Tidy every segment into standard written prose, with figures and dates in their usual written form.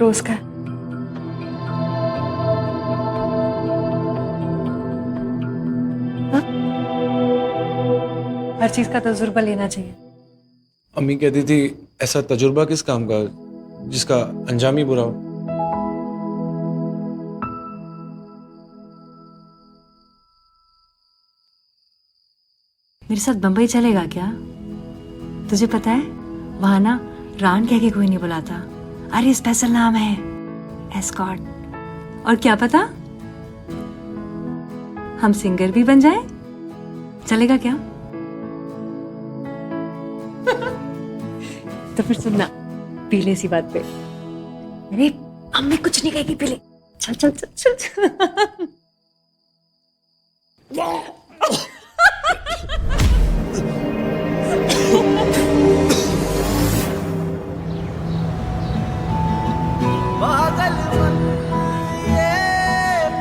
रोज का। हाँ? हर चीज का तजुर्बा लेना चाहिए। अम्मी कहती थी ऐसा तजुर्बा किस काम का जिसका अंजाम ही बुरा हो। मेरे साथ बंबई चलेगा क्या? तुझे पता है वहां ना रान कह के कोई नहीं बुलाता। अरे स्पेशल नाम है एस्कॉर्ट। और क्या पता हम सिंगर भी बन जाए। चलेगा क्या? तो फिर सुनना, पीले सी बात पे। अरे अम्मी कुछ नहीं कहेगी, पीले। चल चल चल चल, चल। पागल मन, ये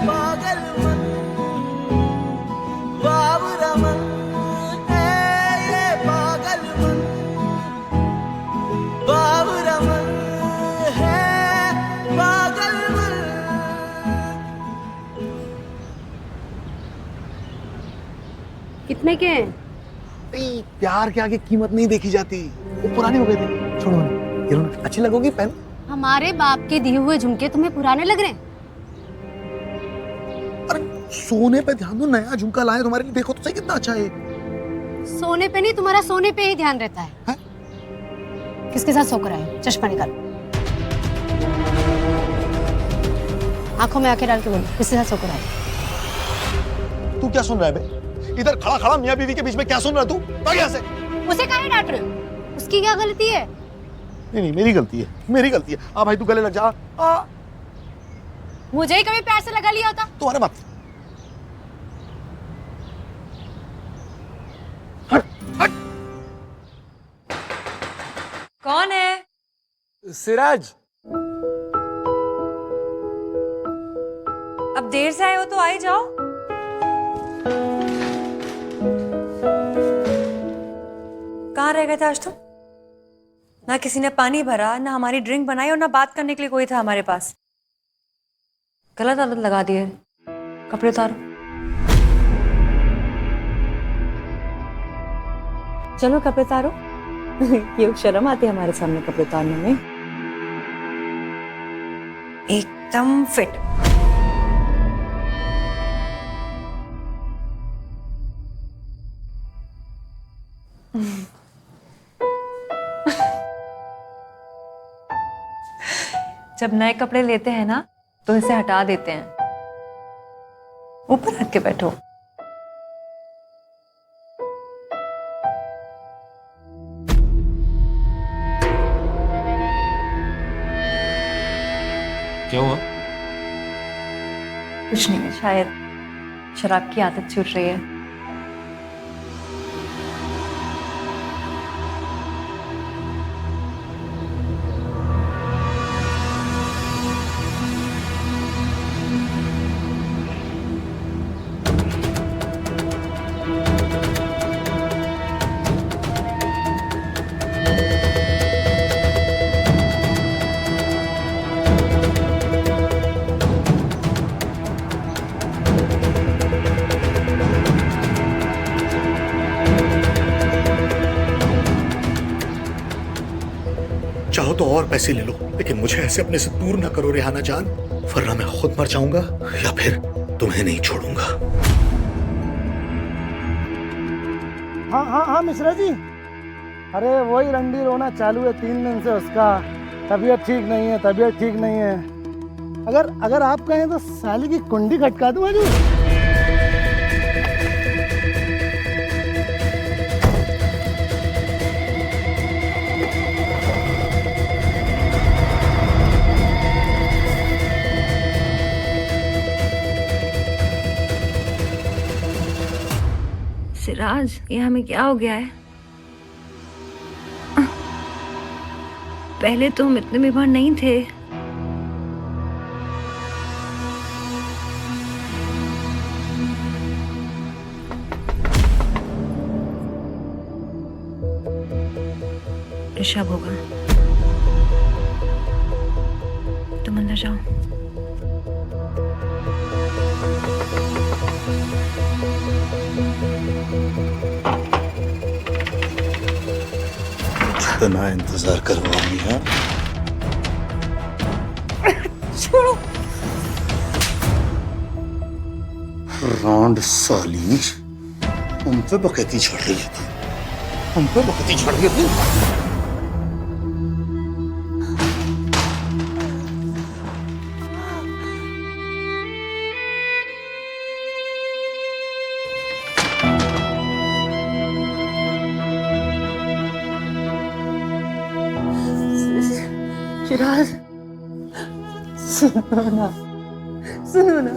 पागल मन, बाबरा मन, ये पागल मन, बाबरा मन, है पागल मन। कितने के हैं? नहीं, प्यार के आगे कीमत नहीं देखी जाती। वो पुराने हो गए थे, छोड़ो ना। ये लो ना, अच्छी लगोगी पहन। हमारे बाप के दिए हुए झुमके तुम्हें पुराने लग रहे हैं? अरे सोने पे ध्यान दो, नया झुमका लाए तुम्हारे लिए, देखो तो सही कितना अच्छा है। सोने पे नहीं, तुम्हारा सोने पे ही ध्यान रहता है। है? किसके साथ सोकर आए? चश्मा निकाल, आंखों में आंखें डाल के बोलो, किसके साथ सोकर आए? तू क्या सुन रहा है बे? इधर खड़ा खड़ा मियां बीवी के बीच में क्या सुन रहा है तू? भाग यहाँ से। उसे काहे डांट रहे हो? उसकी क्या गलती है? नहीं नहीं, मेरी गलती है, मेरी गलती है। आ भाई तू गले लग जा। आ मुझे ही कभी प्यार से लगा लिया होता। तुम्हारे मत। हट हट। कौन है? सिराज, अब देर से आए हो तो आ ही जाओ। कहाँ रह गए थे आज तुम? ना किसी ने पानी भरा, ना हमारी ड्रिंक बनाई, और ना बात करने के लिए कोई था हमारे पास। गलत आदत लगा दी है। कपड़े उतारो। चलो कपड़े उतारो। ये शर्म आती है हमारे सामने कपड़े उतारने में। एकदम फिट। जब नए कपड़े लेते हैं ना तो इसे हटा देते हैं। ऊपर रख के बैठो। क्या हुआ? कुछ नहीं है, शायद शराब की आदत छूट रही है। चाहो तो और पैसे ले लो, लेकिन मुझे ऐसे अपने से दूर ना करो रेहाना जान, वरना मैं खुद मर जाऊंगा या फिर तुम्हें नहीं छोड़ूंगा। हाँ हाँ हाँ मिश्रा जी, अरे वही रंडी रोना चालू है 3 दिन से। उसका तबीयत ठीक नहीं है, तबीयत ठीक नहीं है। अगर आप कहें तो साली की कुंडी खटका दूं जी। सिराज, ये हमें क्या हो गया है? पहले तो हम इतने बीमार नहीं थे। ऋषभ होगा। तुम अंदर जाओ। इतना इंतजार करवाऊंगी। हाँ छोड़ो। रांड साली, हम पे बकैती चढ़ रही है तू, हम पे बकैती चढ़ रही है तू। शिराज, सुनो ना, सुनो ना,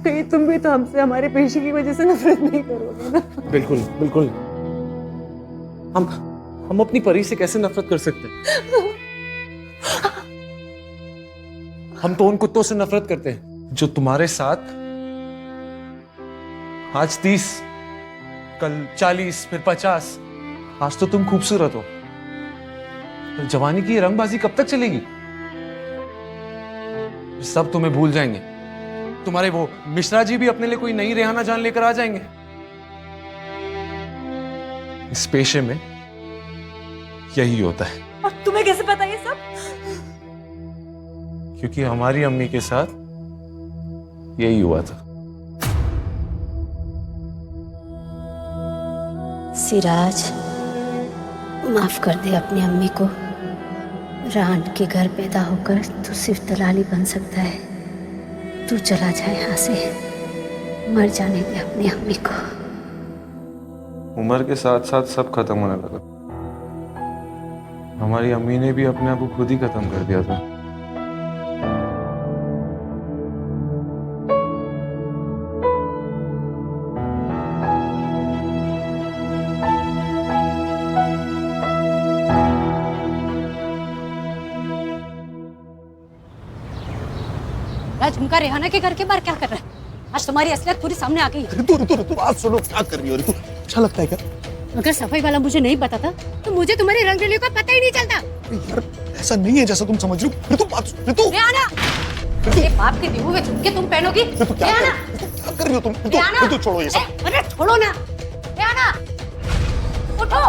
कहीं तुम भी तो हमसे हमारे पेशे की वजह से नफरत नहीं करोगे ना? बिल्कुल बिल्कुल। हम अपनी परी से कैसे नफरत कर सकते हैं? हम तो उन कुत्तों से नफरत करते हैं जो तुम्हारे साथ आज 30, कल 40, फिर 50। आज तो तुम खूबसूरत हो, पर जवानी की ये रंगबाजी कब तक चलेगी? सब तुम्हें भूल जाएंगे। तुम्हारे वो मिश्रा जी भी अपने लिए कोई नई रेहाना जान लेकर आ जाएंगे। इस पेशे में यही होता है। और तुम्हें कैसे पता ये सब? क्योंकि हमारी अम्मी के साथ यही हुआ था। सिराज, माफ कर दे अपनी अम्मी को। रान के घर पैदा होकर तू सिर्फ दलाली बन सकता है। तू चला जाए यहाँ से, मर जाने दे अपनी अम्मी को। उम्र के साथ साथ सब खत्म होने लगा। हमारी अम्मी ने भी अपने आप को खुद ही खत्म कर दिया था। झुमका रेहाना के घर के बाहर क्या कर रहा है? आज तुम्हारी असलियत पूरी सामने आ गई। ऋतु ऋतु ऋतु, आज सुनो क्या कर रही हो ऋतु? अच्छा लगता है क्या? अगर सफाई वाला मुझे नहीं बताता तो मुझे तुम्हारी रंगरलियों का पता ही नहीं चलता। यार ऐसा नहीं है जैसा तुम समझ रही हो। ऋतु बात सुन, ऋतु रेहाना, तेरे बाप के दिए हुए झुमके तुम पहनोगी? ऋतु क्या कर रही हो तुम? ऋतु ऋतु छोड़ो ये सब। अरे छोड़ो ना रेहाना, उठो।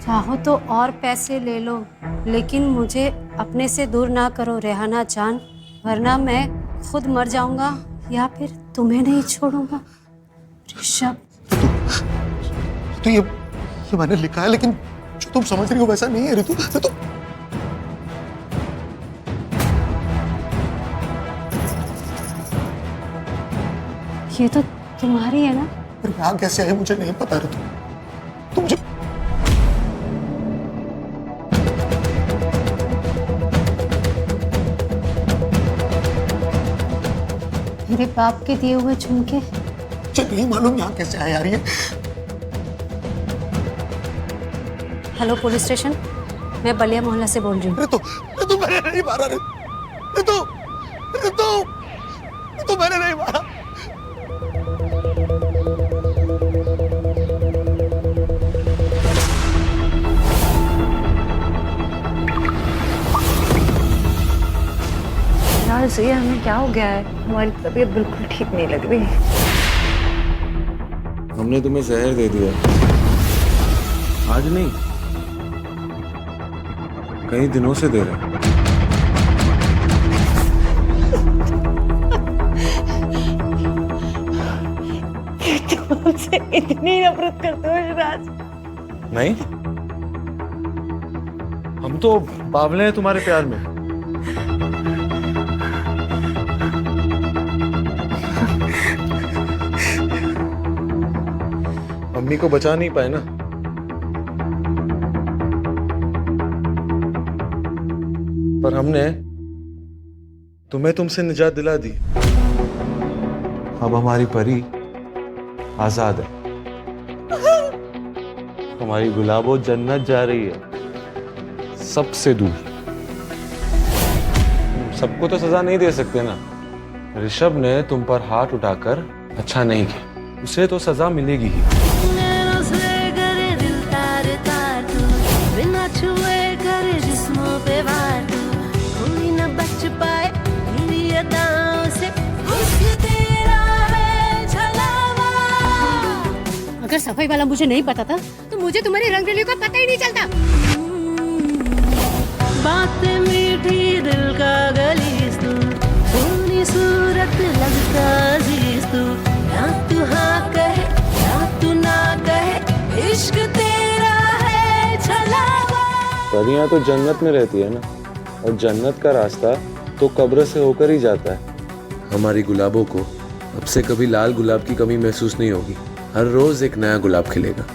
चाहो तो और पैसे ले लो, लेकिन मुझे अपने से दूर ना करो रेहाना जान, वरना मैं खुद मर जाऊंगा या फिर तुम्हें नहीं छोड़ूंगा। ऋषभ, तो ये मैंने लिखा है, लेकिन जो तुम समझ रही हो वैसा नहीं है ऋतु। ऋतु ये तो तुम्हारी है ना? पर यहाँ कैसे आई मुझे नहीं पता ऋतु। तुम जो मेरे बाप के दिए हुए झुमके। मुझे नहीं मालूम यहाँ कैसे आया यार ये। हेलो पुलिस स्टेशन, मैं बलिया मोहल्ला से बोल रही हूँ। ऋतु ऋतु मैंने नहीं मारा ऋतु ऋतु ऋतु मैंने नहीं मारा। यार सही हमें क्या हो गया है? हमारी तबीयत बिल्कुल ठीक नहीं लग रही। हमने तुम्हें जहर दे दिया। आज नहीं, कई दिनों से दे रहे हैं। तुमसे इतनी नफरत करते हो शिराज? नहीं, हम तो बावले हैं तुम्हारे प्यार में। अम्मी को बचा नहीं पाए ना। पर हमने तुम्हें तुमसे निजात दिला दी। अब हमारी परी आजाद है। हमारी गुलाबो जन्नत जा रही है। सबसे दूर। सबको तो सजा नहीं दे सकते ना। ऋषभ ने तुम पर हाथ उठाकर अच्छा नहीं किया, उसे तो सजा मिलेगी ही। नैनों से करे दिल तार तार तू, बिना छुए करे जिस्मों पे वार तू, कोई न बच पाए तेरी अदाओं से, हुस्न तेरा है छलावा। अगर सफाई वाला मुझे नहीं पता था तो मुझे तुम्हारी रंगरलियों का पता ही नहीं चलता। बातें मीठी दिल का गलीस तू, सोनी सूरत लगता अजीज तू, ना तू हाँ कहे ना तू ना कहे, इश्क तेरा है छलावा। परियां तो जन्नत में रहती है ना, और जन्नत का रास्ता तो कब्र से होकर ही जाता है। हमारी गुलाबों को अब से कभी लाल गुलाब की कमी महसूस नहीं होगी। हर रोज एक नया गुलाब खिलेगा।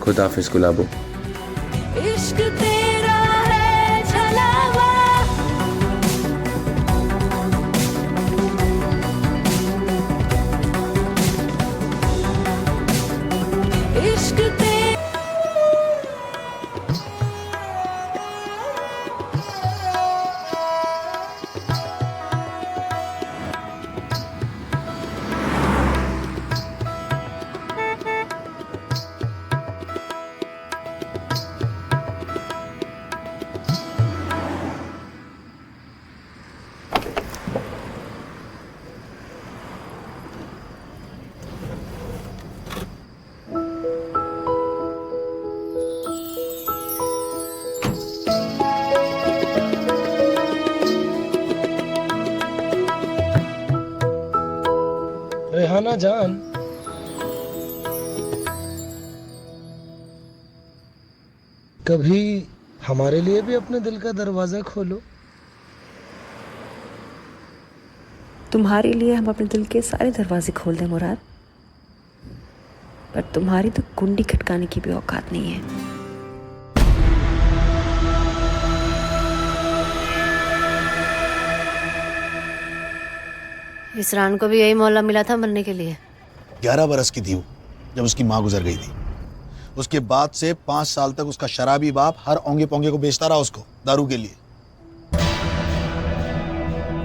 खुदाफिज गुलाबों। इश्क तेरा है छलावा। इश्क तेरा रेहाना जान, कभी हमारे लिए भी अपने दिल का दरवाजा खोलो। तुम्हारे लिए हम अपने दिल के सारे दरवाजे खोल दें मुराद, पर तुम्हारी तो कुंडी खटकाने की भी औकात नहीं है। इस रान को भी यही मोहल्ला मिला था मरने के लिए। 11 बरस की थी वो जब उसकी माँ गुजर गई थी। उसके बाद से 5 साल तक उसका शराबी बाप हर ओंगे पोंगे को बेचता रहा उसको दारू के लिए।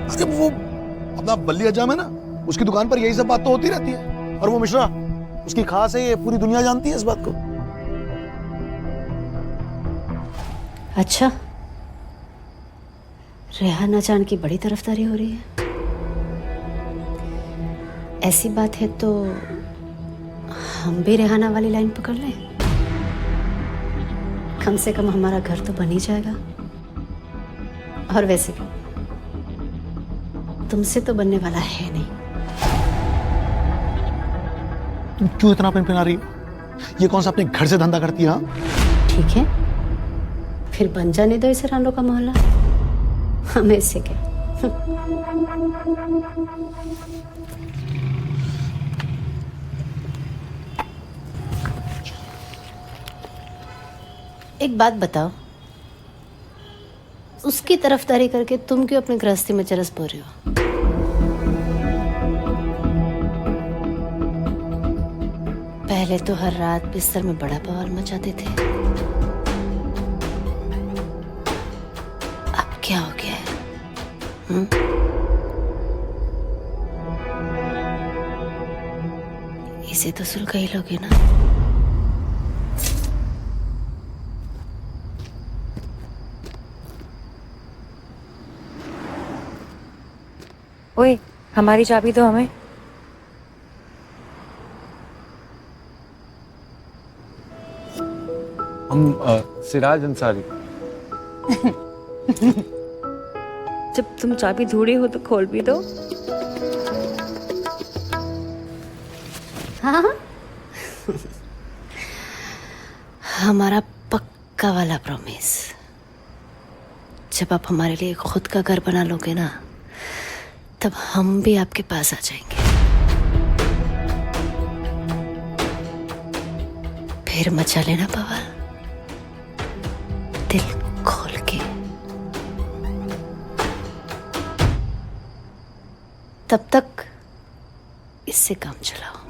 अरे वो अपना बल्ली अजाम है ना, उसकी दुकान पर यही सब बात तो होती रहती है। और वो मिश्रा उसकी खास है, ये पूरी दुनिया जानती है इस बात को। अच्छा, रेहाना जान की बड़ी तरफदारी हो रही है। ऐसी बात है तो हम भी रेहाना वाली लाइन पकड़ लें। कम से कम हमारा घर तो बन ही जाएगा। और वैसे भी तुमसे तो बनने वाला है नहीं। तुम क्यों इतना पिनपिना रही हो? ये कौन सा अपने घर से धंधा करती है? हाँ ठीक है, फिर बन जाने दो इसे रानों का मोहल्ला। हमें इससे क्या। एक बात बताओ, उसकी तरफदारी करके तुम क्यों अपनी गृहस्थी में चरस बो रहे हो? पहले तो हर रात बिस्तर में बड़ा बवाल मचाते थे, अब क्या हो गया है? इसे तो सुलगा ही लोगे ना? ओए, हमारी चाबी दो हमें। हम सिराज अंसारी। जब तुम चाबी ढूंढी हो तो खोल भी दो। हाँ हमारा पक्का वाला प्रॉमिस। जब आप हमारे लिए खुद का घर बना लोगे ना, तब हम भी आपके पास आ जाएंगे। फिर मचा लेना बवाल, दिल खोल के। तब तक इससे काम चलाओ।